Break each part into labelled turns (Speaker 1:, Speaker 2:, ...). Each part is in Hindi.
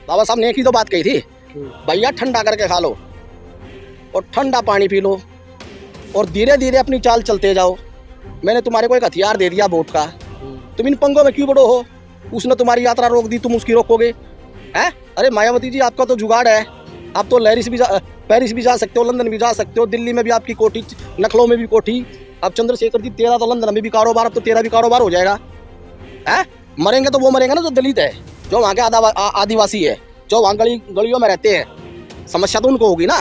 Speaker 1: बाबा साहब ने एक ही तो बात कही थी, भैया ठंडा करके खा लो और ठंडा पानी पी लो और धीरे धीरे अपनी चाल चलते जाओ। मैंने तुम्हारे को एक हथियार दे दिया वोट का, तुम इन पंगों में क्यों बड़ो हो? उसने तुम्हारी यात्रा रोक दी, तुम उसकी रोकोगे? हैं? अरे मायावती जी, आपका तो जुगाड़ है। आप तो पेरिस भी जा सकते हो, लंदन भी जा सकते हो, दिल्ली में भी आपकी कोठी, नखलों में भी कोठी। अब चंद्रशेखर जी तेरा तो लंदन में भी कारोबार, अब तो तेरा भी कारोबार हो जाएगा। हैं? मरेंगे तो वो मरेंगे ना जो दलित है, जो वहाँ के आदिवासी है, जो वहाँ गलियों में रहते हैं। समस्या तो उनको होगी ना।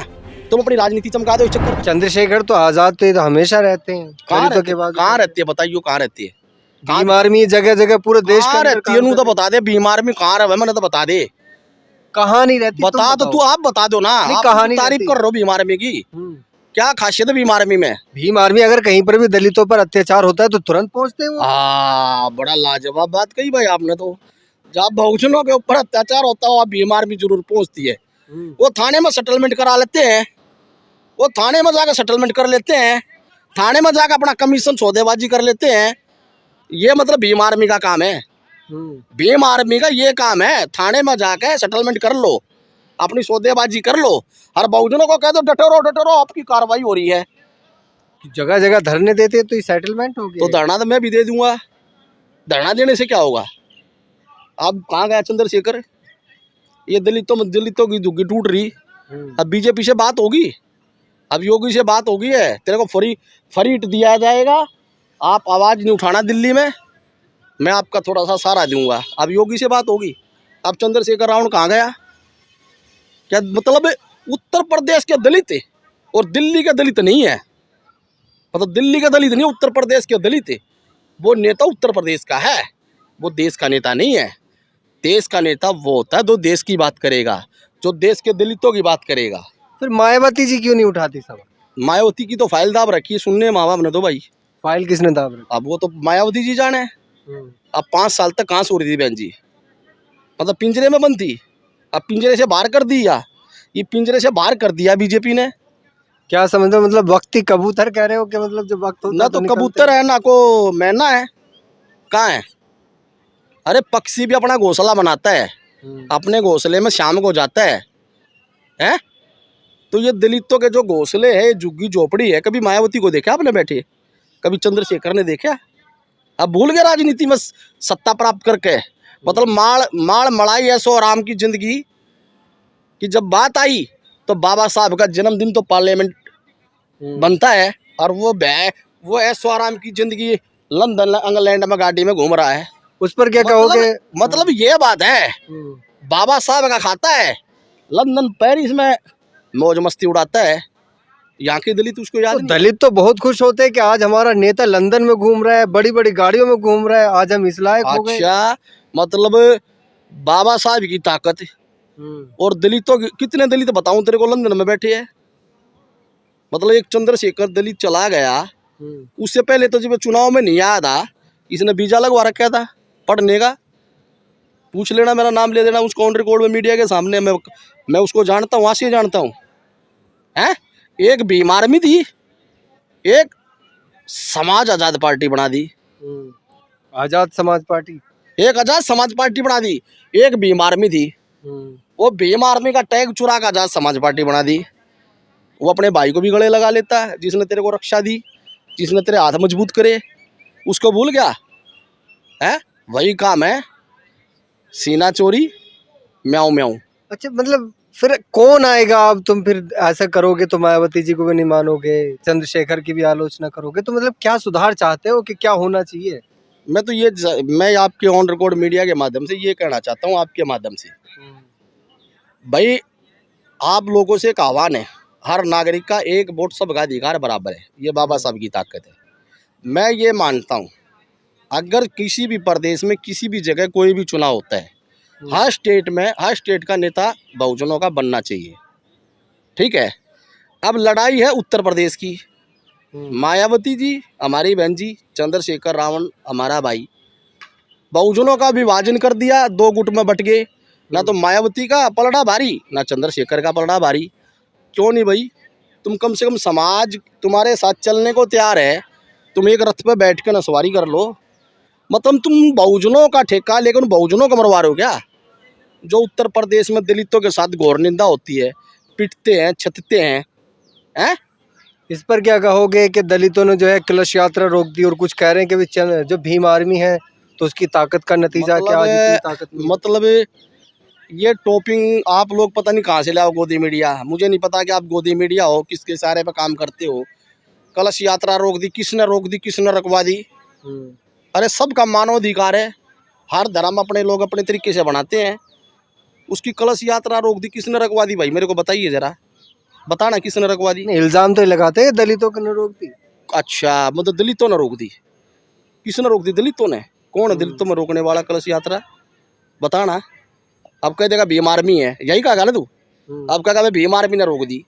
Speaker 1: तुम अपनी राजनीति चमका दो इस चक्कर।
Speaker 2: चंद्रशेखर तो आजाद थे, तो हमेशा रहते हैं।
Speaker 1: कहाँ रहती है बताइए, कहाँ रहती है?
Speaker 2: भीम आर्मी जगह जगह पूरे देश
Speaker 1: कहाँ रहती है? नू तो बता दे, भीम आर्मी कहाँ रहे? मैंने तो बता दे,
Speaker 2: कहाँ नहीं रहती?
Speaker 1: बता तो तू, आप बता दो ना। आप तारीफ कर रहे हो भीम आर्मी की, क्या खासियत है भीम आर्मी में?
Speaker 2: भीम आर्मी अगर कहीं पर भी दलितों पर अत्याचार होता है तो तुरंत पहुंचते हैं वो।
Speaker 1: बड़ा लाजवाब बात कही भाई आपने तो। जब बहुजनों के ऊपर अत्याचार होता हो, भीम आर्मी जरूर पहुंचती है। वो थाने में सेटलमेंट करा लेते हैं, वो थाने में जाकर सेटलमेंट कर लेते हैं, थाने में जाकर अपना कमीशन सौदेबाजी कर लेते हैं। ये मतलब भीम आर्मी का काम है। भीम आर्मी का ये काम है, थाने में जाकर सेटलमेंट कर लो, अपनी सौदेबाजी कर लो, और बहुजनों को कह दो डटो रहो, आपकी कार्रवाई हो रही है।
Speaker 2: जगह जगह धरने देते हैं तो ये सेटलमेंट हो गया।
Speaker 1: तो धरना तो मैं भी दे दूंगा, धरना देने से क्या होगा? अब कहाँ गया चंद्रशेखर? ये दलितों की झुग्गी टूट रही। अब बीजेपी से बात होगी, अब योगी से बात होगी है, तेरे को फ्री दिया जाएगा, आप आवाज नहीं उठाना दिल्ली में, मैं आपका थोड़ा सा सहारा दूंगा। अब योगी से बात होगी। अब चंद्रशेखर रावण कहाँ गया? क्या मतलब उत्तर प्रदेश के दलित और दिल्ली के दलित नहीं है, मतलब दिल्ली का दलित नहीं, उत्तर प्रदेश के दलित। वो नेता उत्तर प्रदेश का है, वो देश का नेता नहीं है। देश का नेता वो होता है जो देश की बात करेगा, जो देश के दलितों की बात करेगा।
Speaker 2: फिर मायावती जी क्यों नहीं उठाती सवाल?
Speaker 1: मायावती की तो फाइल दाब रखी है, सुनने माँ बाप ने तो भाई।
Speaker 2: फाइल किसने दाब रखी?
Speaker 1: अब वो तो मायावती जी जाने। अब 5 साल तक कहाँ सो रही थी बहन जी? मतलब पिंजरे में बंद थी, अब पिंजरे से बाहर कर दिया, ये पिंजरे से बाहर कर दिया बीजेपी ने।
Speaker 2: क्या समझते हो? मतलब वक्ती कबूतर कह रहे हो कि मतलब जब वक्त होता
Speaker 1: ना तो कबूतर है ना को मैना है, कहाँ है? अरे पक्षी भी अपना घोंसला बनाता है, अपने घोंसले में शाम को जाता है, हैं? तो ये दलितों के जो घोंसले है, झुग्गी झोपड़ी है, कभी मायावती को देखा आपने बैठे? कभी चंद्रशेखर ने देखा? अब भूल गए राजनीति में सत्ता प्राप्त करके, मतलब माड़ मड़ाई ऐसो आराम की जिंदगी कि जब बात आई तो बाबा साहब का जन्मदिन तो पार्लियामेंट बनता है, और वो ऐसो आराम की जिंदगी लंदन इंग्लैंड में गाड़ी में घूम रहा है।
Speaker 2: उस पर क्या कहोगे?
Speaker 1: मतलब ये बात है, बाबा साहब का खाता है, लंदन पेरिस में मौज मस्ती उड़ाता है, यहाँ के दलित उसको याद नहीं।
Speaker 2: दलित तो बहुत खुश होते हैं कि आज हमारा नेता लंदन में घूम रहा है, बड़ी बड़ी गाड़ियों में घूम रहा है, आज हम इस लायक हो गए।
Speaker 1: अच्छा, मतलब बाबा साहब की ताकत और दलितों की, कितने दलित बताऊं तेरे को लंदन में बैठे हैं? मतलब एक चंद्रशेखर दलित चला गया, उससे पहले तो जब चुनाव में नहीं आया था, इसने वीजा लगवा रखा था पढ़ने का। पूछ लेना, मेरा नाम ले देना उसको ऑन रिकॉर्ड में मीडिया के सामने, मैं उसको जानता हूँ, वहाँ से जानता हूँ। हैं? एक भीम आर्मी थी, एक समाज आजाद पार्टी बना दी,
Speaker 2: आजाद समाज पार्टी,
Speaker 1: एक आजाद समाज पार्टी बना दी, एक भीम आर्मी थी, वो भीम आर्मी का टैग चुरा कर आजाद समाज पार्टी बना दी। वो अपने भाई को भी गले लगा लेता है, जिसने तेरे को रक्षा दी, जिसने तेरे हाथ मजबूत करे, उसको भूल गया है? वही काम है, सीना चोरी, म्याऊं म्याऊं।
Speaker 2: अच्छा, मतलब फिर कौन आएगा? अब तुम फिर ऐसा करोगे तो मायावती जी को भी नहीं मानोगे, चंद्रशेखर की भी आलोचना करोगे, तो मतलब क्या सुधार चाहते हो कि क्या होना चाहिए?
Speaker 1: मैं आपके ऑन रिकॉर्ड मीडिया के माध्यम से ये कहना चाहता हूँ, आपके माध्यम से भाई, आप लोगों से एक आह्वान है, हर नागरिक का एक वोट सबका अधिकार बराबर है, ये बाबा साहब की ताकत है। मैं ये मानता हूँ, अगर किसी भी प्रदेश में किसी भी जगह कोई भी चुनाव होता है, हर स्टेट का नेता बहुजनों का बनना चाहिए, ठीक है? अब लड़ाई है उत्तर प्रदेश की, मायावती जी हमारी बहन जी, चंद्रशेखर रावण हमारा भाई, बहुजनों का विभाजन कर दिया, 2 गुट में बट गए, ना तो मायावती का पलड़ा भारी, ना चंद्रशेखर का पलड़ा भारी। क्यों नहीं भाई? तुम कम से कम, समाज तुम्हारे साथ चलने को तैयार है, तुम एक रथ पे बैठ कर सवारी कर लो। मतलब तुम बहुजनों का ठेका लेकर बहुजनों को मरवा रहे हो क्या? जो उत्तर प्रदेश में दलितों के साथ घोर निंदा होती है, पिटते हैं, छतते हैं।
Speaker 2: इस पर क्या कहोगे कि दलितों ने जो है कलश यात्रा रोक दी और कुछ कह रहे हैं कि जो भीम आर्मी है तो उसकी ताकत का नतीजा क्या, आज इतनी ताकत मिली?
Speaker 1: मतलब ये टॉपिंग आप लोग पता नहीं कहाँ से लाओ, गोदी मीडिया। मुझे नहीं पता कि आप गोदी मीडिया हो, किसके सारे पे काम करते हो। कलश यात्रा रोक दी, किसने रोक दी, किसने रुकवा दी? अरे सबका मानव अधिकार है, हर धर्म अपने लोग अपने तरीके से बनाते हैं। उसकी कलश यात्रा रोक दी, किसने रुकवा दी भाई? मेरे को बताइए जरा, बताना किसने रुकवा दी?
Speaker 2: इल्जाम तो लगाते हैं दलितों को ने रोक दी।
Speaker 1: अच्छा, मतलब दलितों ने रोक दी। किसने रोक दी? दलितों ने। कौन है दलितों में रोकने वाला कलश यात्रा? बताना। अब कह देगा भीम आर्मी है, यही कहा ना तू? अब कहेगा भाई भीम आर्मी ने रोक दी।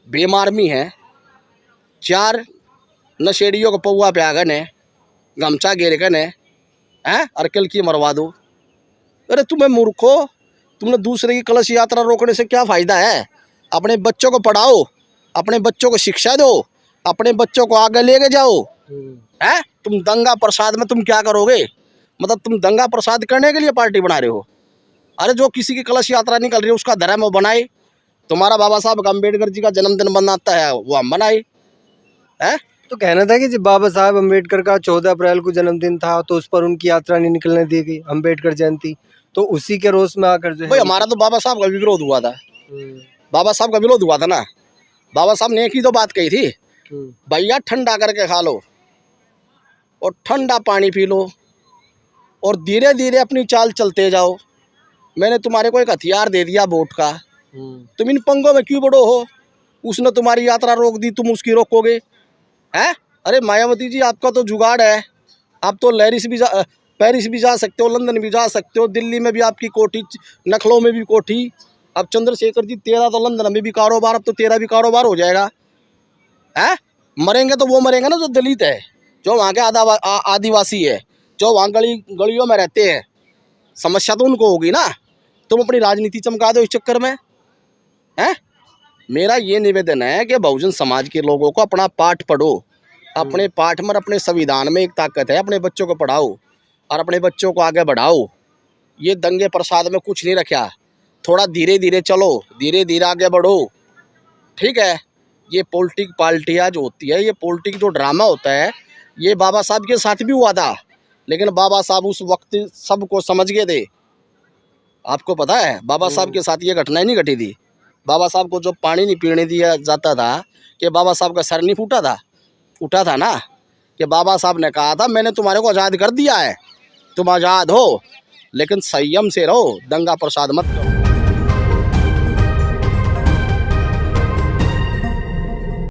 Speaker 1: भीम आर्मी है, 4 नशेड़ियों को पौआ पे आगन है, गमछा घेर गन है, अर्कल की मरवा दो। अरे तुम्हें मूर्खो, तुमने दूसरे की कलश यात्रा रोकने से क्या फायदा है? अपने बच्चों को पढ़ाओ, अपने बच्चों को शिक्षा दो, अपने बच्चों को आगे लेके जाओ। तुम दंगा प्रसाद में तुम क्या करोगे? मतलब तुम दंगा प्रसाद करने के लिए पार्टी बना रहे हो? अरे जो किसी की कलश यात्रा निकल रही है उसका धर्म वो बनाए। तुम्हारा बाबा साहब अम्बेडकर जी का जन्मदिन बनाता है, वो हम बनाए।
Speaker 2: तो कहना था कि जब बाबा साहब अम्बेडकर का 14 अप्रैल को जन्मदिन था तो उस पर उनकी यात्रा नहीं निकलने दी गई, अम्बेडकर जयंती, तो उसी के रोष में आकर जो
Speaker 1: भाई हमारा तो बाबा साहब का विरोध हुआ था। बाबा साहब का विरोध हुआ था ना। बाबा साहब ने एक ही तो बात कही थी, भैया ठंडा करके खा लो और ठंडा पानी पी लो और धीरे धीरे अपनी चाल चलते जाओ। मैंने तुम्हारे को एक हथियार दे दिया वोट का, तुम इन पंगों में क्यों बड़ो हो? उसने तुम्हारी यात्रा रोक दी, तुम उसकी रोकोगे? अरे मायावती जी, आपका तो जुगाड़ है। आप तो पेरिस भी जा सकते हो, लंदन भी जा सकते हो, दिल्ली में भी आपकी कोठी, नखलों में भी कोठी। अब चंद्रशेखर जी तेरा तो लंदन में भी कारोबार, अब तो तेरा भी कारोबार हो जाएगा। मरेंगे तो वो मरेंगे ना जो दलित है, जो वहाँ के आदिवासी है, जो वहाँ गलियों में रहते हैं। समस्या तो उनको होगी ना। तुम अपनी राजनीति चमका दो इस चक्कर में। मेरा ये निवेदन है कि बहुजन समाज के लोगों को अपना पाठ पढ़ो, अपने पाठ में, अपने संविधान में एक ताकत है, अपने बच्चों को पढ़ाओ और अपने बच्चों को आगे बढ़ाओ। ये दंगे प्रसाद में कुछ नहीं रखा, थोड़ा धीरे धीरे चलो, धीरे धीरे आगे बढ़ो, ठीक है। ये पॉलिटिक पार्टियाँ जो होती है, ये पॉलिटिक जो ड्रामा होता है, ये बाबा साहब के साथ भी हुआ था, लेकिन बाबा साहब उस वक्त सबको समझ गए थे। आपको पता है बाबा साहब के साथ ये घटनाएं नहीं घटी थी। बाबा साहब को जो पानी नहीं पीने दिया जाता था, कि बाबा साहब का सर नहीं फूटा था ना, कि बाबा साहब ने कहा था मैंने तुम्हारे को आज़ाद कर दिया है, तुम आज़ाद हो, लेकिन संयम से रहो, दंगा प्रसाद मत करो।